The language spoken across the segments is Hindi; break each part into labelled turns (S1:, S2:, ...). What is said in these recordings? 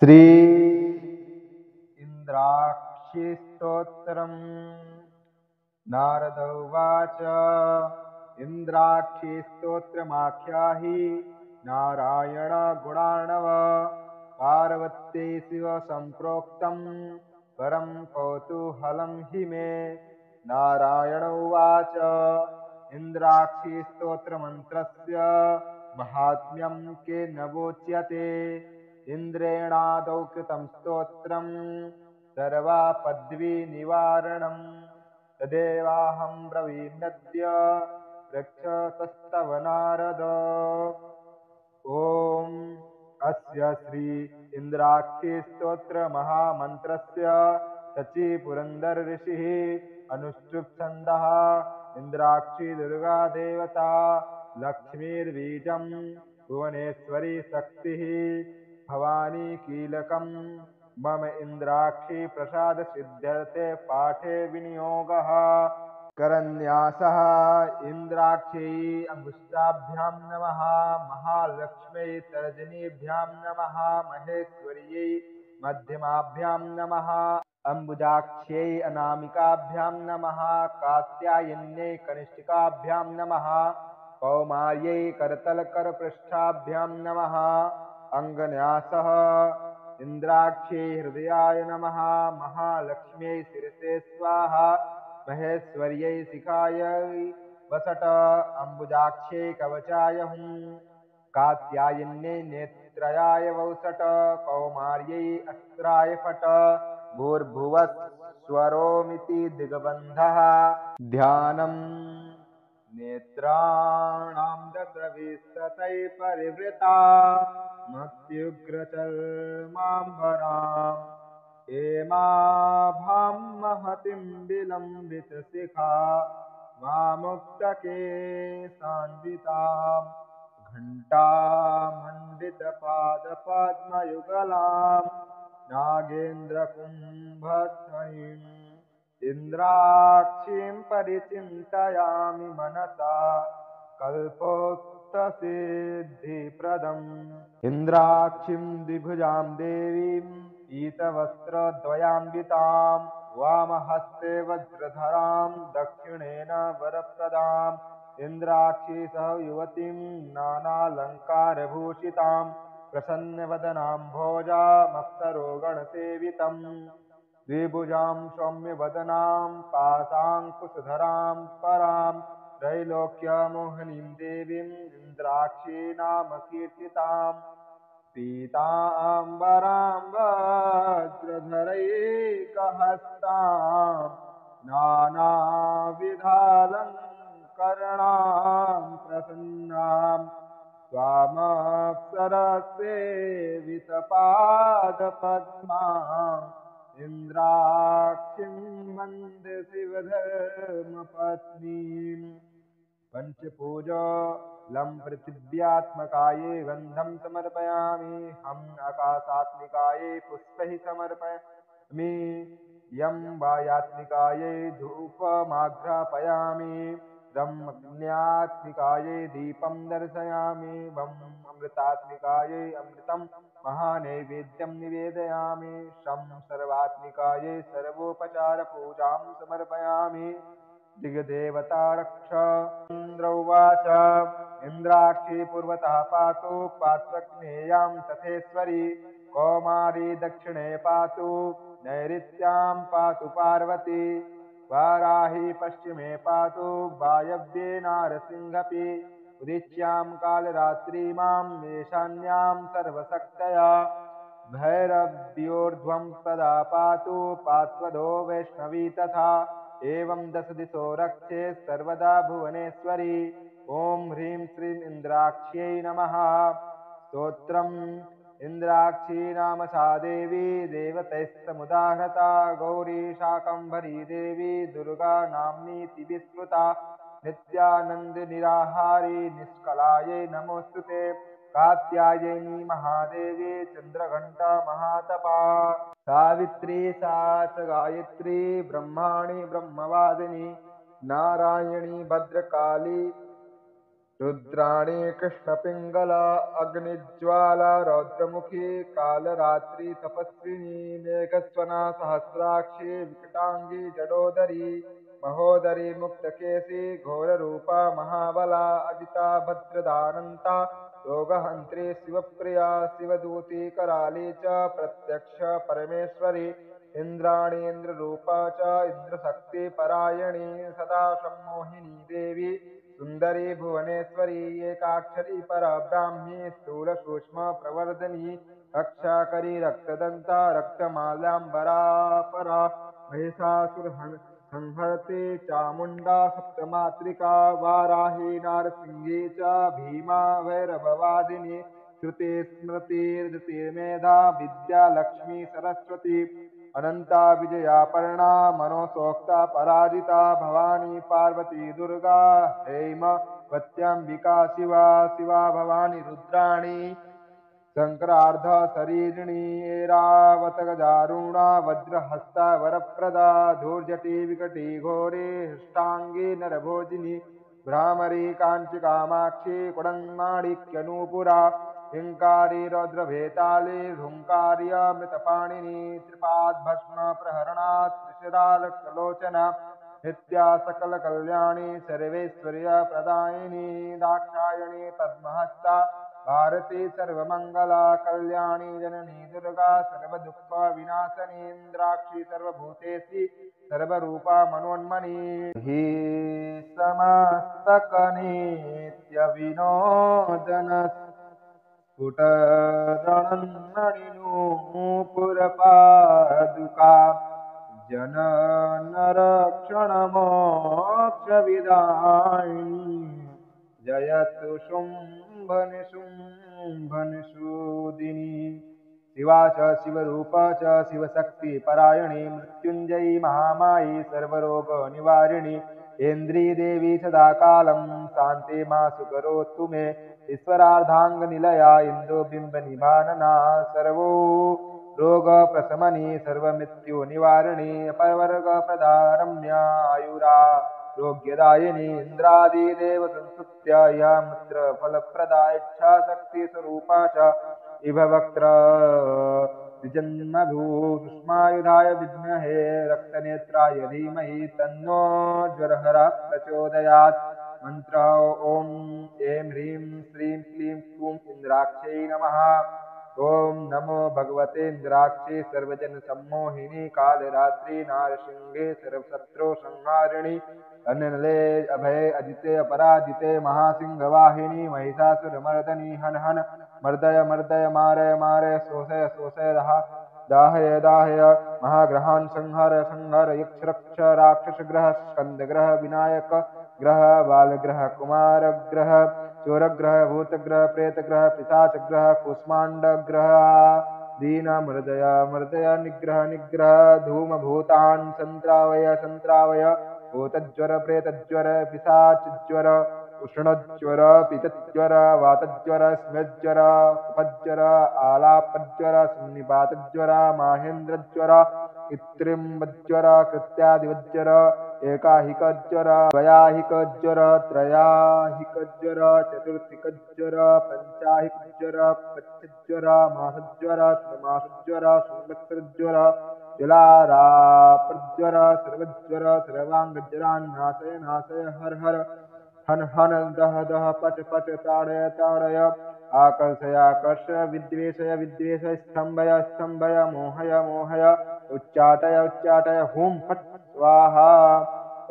S1: श्री इंद्राक्षी स्तोत्रम्। नारद उवाच इंद्राक्षी स्तोत्रमाख्याहि नारायण गुणार्णव पार्वत्यै शिव संप्रोक्तं परं कौतूहलं हि मे। नारायण उवाच इंद्राक्षी स्तोत्रमन्त्रस्य महात्म्यं केन वोच्यते। इन्द्रेणादौ कृतं स्तोत्रं सर्वापद्विनिवारणं तदेवाहं ब्रवीम्यद्य प्रक्षतस्तव नारद। ॐ अस्य श्री इंद्राक्षी स्तोत्र महामन्त्रस्य शची पुरंदर ऋषिः अनुष्टुप् छन्दः। इंद्राक्षी दुर्गा देवता लक्ष्मीर्बीजं भुवनेश्वरी शक्तिः भवानी कीलकं मम इंद्राक्षी प्रसाद सिद्ध्यर्थे पाठे विनियोगः। करन्यासः इंद्राक्षी अंगुष्ठाभ्यां नमः महालक्ष्म्यै तर्जनीभ्यां नमः महेश्वर्यै मध्यमाभ्यां नमः अंबुजाक्ष्यै अनामिकाभ्यां नमः कात्यायन्यै कनिष्ठिकाभ्यां नमः कौमार्यै करतलकरपृष्ठाभ्यां नमः। अंगन्यासः इंद्राक्षी हृदयाय नमः महालक्ष्म्यै शिरसे स्वाहा महेश्वर्यै शिखायै वसट अंबुजाक्ष्यै कवचाय हुं कात्यायन्यै नेत्रयाय वौसट कौमार्यै अस्त्राय फट भूर्भुवः स्वरोमिति दिग्बन्धः। ध्यानम् नेत्राणां दशविंशतै परिवृता मत्युग्रचर्माम्बराम् हेमाभां महतीं विलम्बितशिखा मामुक्तकेशान्विताम् घण्टामण्डितपादपद्मयुगलां नागेन्द्रकुम्भस्थलीम् इंद्राक्षीं परिचिन्तयामि मनसा कल्पोक्तसिद्धिप्रदम्। इंद्राक्षीं द्विभुजां देवीं पीतवस्त्रद्वयान्वितां वामहस्ते वज्रधरां दक्षिणेन वरप्रदाम् इंद्राक्षी सह युवतीं नानालङ्कारभूषितां प्रसन्नवदनाम्भोजामप्सरो गणसेवितम् द्विभुजां सौम्यवदनां पाशाङ्कुशधरां परां त्रैलोक्यमोहिनीं देवीं इंद्राक्षी नाम कीर्तिताम् पीताम्बरां वज्रधरैकहस्तां नानाविधालङ्करणां प्रसन्नां स्वामप्सरसेवितपादपद्माम् इंद्राक्षीं वन्दे शिवधर्मपत्नीम्। पंचपूजलं पृथिव्यात्मकायै गन्धं समर्पयामि हम आकाशात्मिकायै पुष्पैः समर्पयामि यं वायात्मिकायै धूपमाघ्रापयामि ब्रह्मज्ञात्मिकायै दीपं दर्शयामि वं अमृतात्मिकायै अमृतं महानैवेद्यं निवेदयामि शं सर्वात्मिकायै सर्वोपचारपूजां समर्पयामि। दिग्देवता रक्ष। इन्द्र उवाच इन्द्राक्षी पूर्वतः पातु पार्श्वग्नेयां तथेश्वरी कौमारी दक्षिणे पातु नैऋत्यां पातु पार्वती वाराही पश्चिमे पातु वायव्ये नारसिंहपि उदीच्यां कालरात्रीमां ईशान्यां सर्वशक्तया भैरव्योर्ध्वं सदा पातु पार्श्वदो वैष्णवी तथा एवं दश दिशो रक्षे सर्वदा भुवनेश्वरी। ॐ ह्रीं श्रीं इंद्राक्ष्यै नमः। स्तोत्रम् इंद्राक्षी नाम सा देवी देवतैस्तमुदाहृता गौरी शाकम्भरी देवी दुर्गा नाम्नीति विश्रुता नित्यानन्दनिराहारी निष्कलायै नमोऽस्तुते कात्यायनी महादेवी चन्द्रघण्टा महातपा सावित्री सा च गायत्री ब्रह्माणी ब्रह्मवादिनी नारायणी भद्रकाली रुद्राणी कृष्णपिङ्गला अग्निज्वाला रौद्रमुखी कालरात्रि तपस्विनी मेघस्वना सहस्राक्षी विकटांगी जडोदरी महोदरी मुक्तकेशी घोररूपा महाबला अजिता भद्रदानन्ता योगहन्त्री शिवप्रिया शिवदूती कराली च प्रत्यक्ष परमेश्वरी इंद्राणीन्द्ररूपा च इंद्रशक्तिपरायणी सदा सम्मोहिनी देवी सुंदरी भुवनेश्वरी एकाक्षरी परब्राह्मी स्थूलसूक्ष्म प्रवर्धनी रक्षाकरी रक्तदंता रक्तमाल्याम्बरा परा महिषासुर संहर्ते चामुंडा सप्तमात्रिका वाराही नारसिंही च भीमा भैरववादिनी श्रुति स्मृतिर्धृतिर्मेधा विद्या लक्ष्मी सरस्वती अनंता विजयापर्णा मनोसोक्ता पराजिता भवानी पार्वती दुर्गा हेम वत्यांबिका शिवा शिवा भवानी रुद्राणी शंकरार्ध शरीरिणी ऐरावत गजारूणा वज्रहस्ता वरप्रदा धूर्जटी विकटी घोरी हृष्टांगी नरभोजिनी भ्रामरी कांची कामाक्षी कुडंगमाणिक्यनूपुरा हिंकारी रौद्रभेताली हुंकार्यमृतपाणिनी त्रिपाद्भस्म प्रहरणा त्रिशिरारक्तलोचना नित्या सकलकल्याणी सर्वैश्वर्य प्रदायिनी दाक्षायणी पद्महस्ता भारती सर्वमंगला कल्याणी जननी दुर्गा सर्वदुःख विनाशनी इंद्राक्षी सर्वभूतेषु सर्वरूपा मनोन्मनी हि समस्तक नित्य विनोदन स्फुटरणन्मणिनूपुरपादुका जननरक्षणमोक्षविदायिनी जयतु शुम्भनिशुम्भनिषूदिनी शिवा च शिवरूपा च शिवशक्ति परायणी मृत्युंजयी महामायी सर्वरोगनिवारिणी ऐन्द्री देवी सदा कालं शान्ति मासु करोतु मे ईश्वरार्धांगनिलया इन्दुबिम्बनिभानना सर्वो रोगप्रशमनी सर्वमृत्युनिवारिणी अपवर्गप्रदा रम्या आयुरा रोग्यदायिनी इंद्रादिदेव संस्तुत्य या मित्र फलप्रदा इच्छा शक्ति स्वरूपा च इव वक्त्र द्विजन्मभूष्मायुधाय विद्महे रक्तनेत्राय धीमहि तन्नो ज्वरहरा प्रचोदयात् मंत्र ओम ऐं ह्रीं श्रीं क्लीं क्लूं इंद्राक्षै नमः। ओम नमो भगवते इंद्राक्षे सर्वजन सम्मोहिनी कालरात्रि नारसिंहे सर्वशत्रु संहारिणी अनले अभय अजिते अपराजिते महासिंहवाहिनी महिषासुरमर्दनी हन हन मर्दय मर्दय मारय मारय शोषय शोषय दाहय दाहय महाग्रहान् संहार संहार यक्षरक्ष राक्षसग्रह स्कंदग्रह विनायक ग्रह बालग्रह कुमारग्रह चोरग्रह भूतग्रह प्रेतग्रह पिशाचग्रह कूष्माण्डग्रह दीन मृदय मृदय निग्रह निग्रह धूमभूतान् संत्रावय संत्रावय भूतज्वर प्रेतज्वर पिशाचज्वर उष्णज्वर पितज्वर वातज्वर स्मज्वर उपज्वर आलापज्वर सन्निपातज्वर माहेन्द्रज्वर कृत्रिमज्वर कृत्यादिवज्वर एकाहिकज्वर द्वयाहिकज्वर त्रयाहिकज्वर चतुर्थिकज्वर पंचाहिकज्वर पच्चज्वर मासज्वर षण्मासज्वर संवत्सरज्वर जलाराप्रज्वर सर्वज्वर सर्वांगज्वरान् नाशय नाशय हर हर हन हन दह दह पच पच ताड़य ताड़य आकर्षय आकर्षय विद्वेषय विद्वेषय स्तंभय स्तंभय मोहय मोहय उच्चाटय उच्चाटय हुम फट स्वाहा।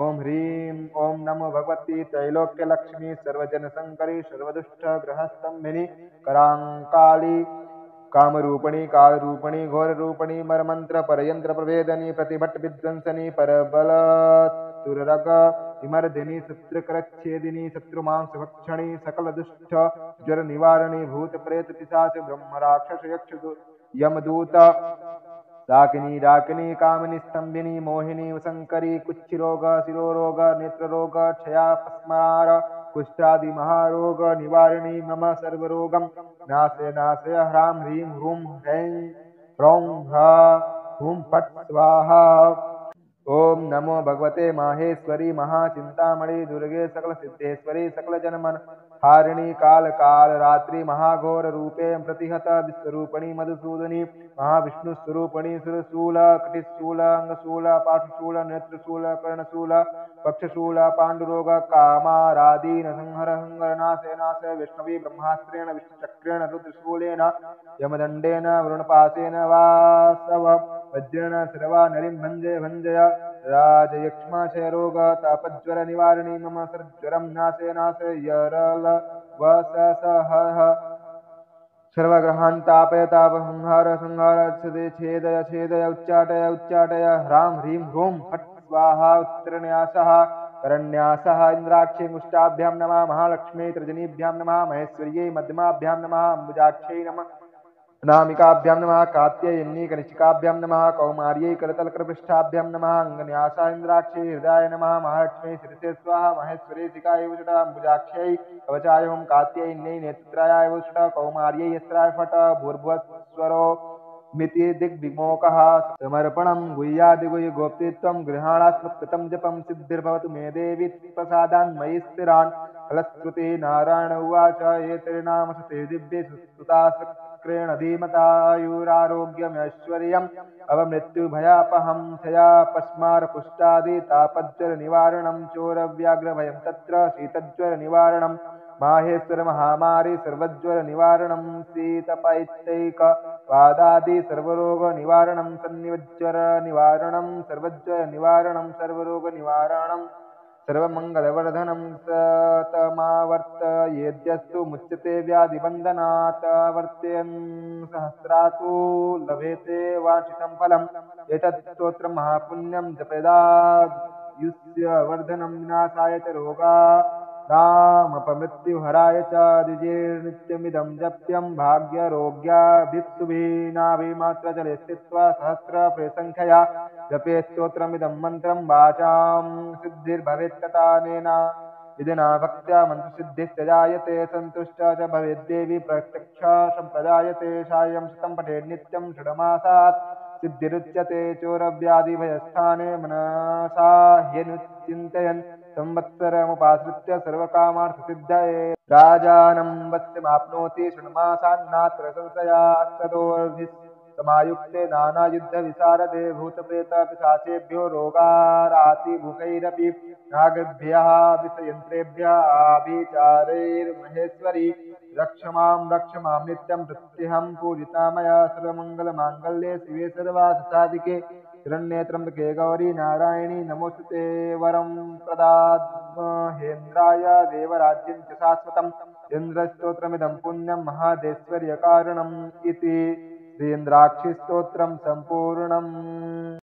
S1: ओम ह्रीं ओम नमो भगवती त्रैलोक्यलक्ष्मी सर्वजनशंकरी सर्वदुष्टग्रहस्तंभिनी करांकाली कामरूपिणी कालरूपिणी घोररूपिणी मरमंत्र परयंत्र प्रभेदनी प्रतिभट विध्वंसनी परबल तुररग विमर्दिनी शत्रुकरच्छेदिनी शत्रुमांसभक्षणी सकल दुष्ट ज्वर निवारणी भूत प्रेत पिशाच ब्रह्म राक्षस यक्ष यमदूत डाकिनी डाकिनी कामिनी स्तंभिनी मोहिनी शंकरी कुच्छिरोग शिरोरोग नेत्ररोग क्षया पस्मार कुष्ठादि महारोग निवारिणी मम सर्वरोगम नाशय नाशय ह्रां ह्रीं ह्रूं ह्रैं ह्रौं हुं फट् स्वाहा। ओम नमो भगवते माहेश्वरी महाचिंतामणि दुर्गे सकल सिद्धेश्वरी सकल जनमन हारिणी काल काल रात्रि महाघोर रूपे प्रतिहत विश्वरूपणी मधुसूदनी महाविष्णुस्वरूपणी सुरशूल कटिशूल अंगशूल पाठशूल नेत्रशूल कर्णशूल पक्षशूल पांडुरोग कामारादीन संहर हंगर नाशे नाश वैष्णवी ब्रह्मास्त्रेण विष्णुचक्रेण रुद्रशूलेन यमदंडेन वरुणपाशेन वासव वज्रेण सर्वा नरिं भंजय भंजय राजयक्ष्माक्षयरोग तापज्वर निवारिणी मम सर्ज्वरं नाशे नाशयरल वससः सर्वग्रहान् तापय तापसंहार संहार छेदय छेदय छेदय उच्चाटय उच्चाटय ह्रां ह्रीं ह्रूं फट् स्वाहा उत्तरन्यासः करन्यासः इंद्राक्षी मुष्टाभ्यां नमः महालक्ष्मी तृजनीभ्यां नमः महेश्वर्यै मध्यमाभ्यां नमः अम्बुजाक्षै नमः अनामिकाभ्यां नमः कात्यायनी कनिष्ठिकाभ्यां नमः कौमार्यै करतलकरपृष्ठाभ्यां नमः अङ्गन्यासा इन्द्राक्षै हृदयाय नमः महालक्ष्मी शिरसे स्वाहा महेश्वरी शिखाय वुषट अम्बुजाक्ष्यै कवचाय ओं कात्यायन्यै नेत्रत्रायाय वुषट कौमार्यै यस्त्राय फट भूर्भुवस्वरो मिति दिग्विमोकः समर्पणं गुह्यादिगुह्य गोप्तित्वं गृहाणास्मत्कृतं जपं सिद्धिर्भवतु मे देवी प्रसादान् मयि स्थिरान् फलश्रुतिः नारायण उवाच एतैर्नाम सते दिव्ये सुस्तुता धीमतायुरारोग्यमैश्वर्यम् अवमृत्युभयापहं क्षयापस्मारकुष्ठादि तापज्वरनिवारणं चोरव्याघ्रभयं तत्र शीतज्वरनिवारणं माहेश्वर महामारी सर्वज्वरनिवारणं शीतपैत्यैकवादादि सर्वरोगनिवारणं सन्निवज्वरनिवारणं सर्वज्वरनिवारणं सर्वरोगनिवारणं सर्वमङ्गलवर्धनं सतमावर्तयेद्यस्तु मुच्यते व्याधिबन्धनात् वर्तयन् सहस्रातु लभेते वाञ्छितं फलम् एतत् स्तोत्रं महापुण्यं जपेदायुष्य वर्धनं विनाशाय च रोगानामपमृत्युहराय च द्विजेर्नित्यमिदं जप्यं भाग्यरोग्याभिप्सुभिनाभिमात्रजले स्थित्वा सहस्रप्रेसङ्ख्यया जपे स्तोत्रमिदं मन्त्रं वाचां सिद्धिर्भवेत् तथानेन विधिना भक्त्या मन्त्रसिद्धिश्च जायते सन्तुष्टा च भवेद्देवी प्रत्यक्षा सम्प्रजायते सायं शतं पठेत् नित्यं षड्मासात् सिद्धिरुच्यते चोरव्याधिभयस्थाने मनसा ह्यनुचिन्तयन् संवत्सरमुपाश्रित्य सर्वकामार्थसिद्धये राजानं वस्यमाप्नोति षण्मासान्नात्र संशयास्ततोऽर्भिस्समायुक्ते नानायुद्धविशारदे भूतप्रेतपिशाचेभ्यो रोगारातिभुकैरपि नागभ्यः विषयन्त्रेभ्यः आभिचारैर्महेश्वरी रक्ष मां नित्यं प्रत्यहं पूजिता मया सर्वमङ्गलमाङ्गल्ये शिवे सर्वार्थसाधिके शरण्ये त्र्यम्बके गौरी नारायणी नमोस्तुते वरं प्रदाद्महेन्द्राय देवराज्यं च शाश्वतम् इन्द्रस्तोत्रमिदं पुण्यं महादेश्वर्यकारणम् इति श्रीन्द्राक्षिस्तोत्रं सम्पूर्णम्।